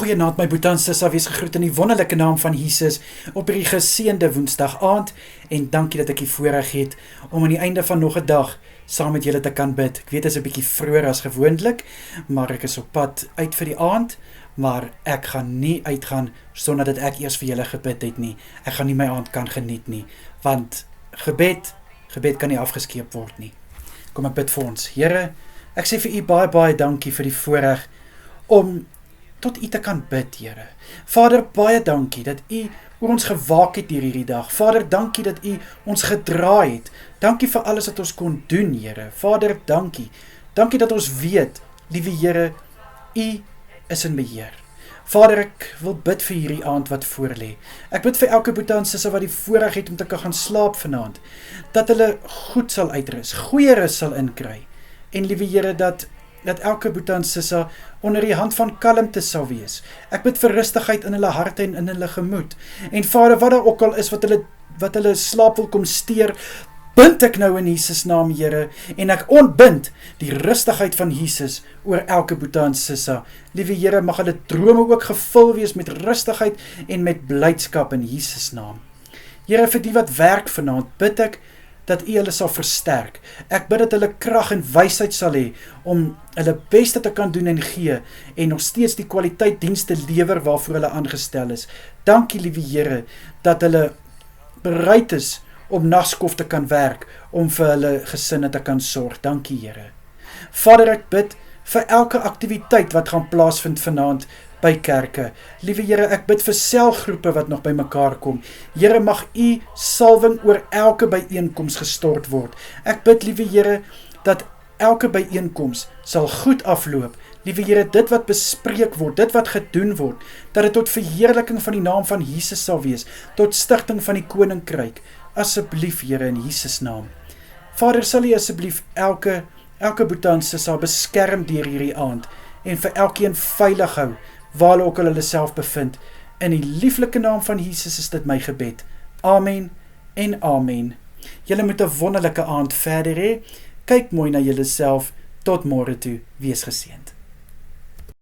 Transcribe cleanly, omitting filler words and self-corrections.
Goeienaand my boetie en sissa, wees gegroet in die wonderlike naam van Jesus op hierdie geseënde Woensdag aand en dankie dat ek die voorreg het om aan die einde van nog 'n dag saam met julle te kan bid. Ek weet dit is 'n bietjie vroeër as gewoonlik, maar ek is op pad uit vir die aand, maar ek gaan nie uitgaan sonder dat ek eers vir julle gebid het nie. Ek gaan nie my aand kan geniet nie, want gebed kan nie afgeskeep word nie. Kom ek bid vir ons. Here, ek sê vir u baie dankie vir die voorreg om tot u te kan bid, Here. Vader, baie dankie dat u oor ons gewaak het hierdie dag. Vader, dankie dat u ons gedra het. Dankie vir alles wat ons kon doen, Here. Vader, dankie. Dankie dat ons weet, liewe Here, u is in beheer. Vader, ek wil bid vir hierdie aand wat voorlê. Ek bid vir elke boetie en sisse wat die voorreg het om te kan gaan slaap vanaand, dat hulle goed sal uitrus, goeie rus sal inkry. En liewe Here, dat elke boetie en sisse onder die hand van kalmte sal wees. Ek bid vir rustigheid in hulle harte en in hulle gemoed. En Vader, wat daar ook al is wat hulle slaap wil kom steur, bind ek nou in Jesus naam, Here, en ek ontbind die rustigheid van Jesus oor elke boetie en sisse. Liewe Here, mag hulle drome ook gevul wees met rustigheid en met blydskap in Jesus naam. Here, vir die wat werk vanaand, bid ek dat u hulle sal versterk. Ek bid dat hulle krag en wysheid sal hê om hulle beste te kan doen en gee en nog steeds die kwaliteit dienste lewer waarvoor hulle aangestel is. Dankie, liewe Here, dat hulle bereid is om nagskof te kan werk, om vir hulle gesinne te kan sorg. Dankie, Here. Vader, ek bid vir elke aktiwiteit wat gaan plaasvind vanaand by kerke. Liewe Here, ek bid vir selgroepe wat nog by mekaar kom. Here, mag u salwing oor elke byeenkoms gestort word. Ek bid, liewe Here, dat elke byeenkoms sal goed afloop. Liewe Here, dit wat bespreek word, dit wat gedoen word, dat dit tot verheerliking van die naam van Jesus sal wees, tot stigting van die koninkryk. Asseblief, Here, in Jesus naam. Vader, sal u asseblief elke boetie en sisse beskerm deur hierdie aand en vir elkeen veilig hou, waar hulle ook al hulle self bevind. In die lieflike naam van Jesus is dit my gebed. Amen en amen. Julle moet 'n wonderlike aand verder hê. Kyk mooi na julle self. Tot môre toe. Wees geseënd.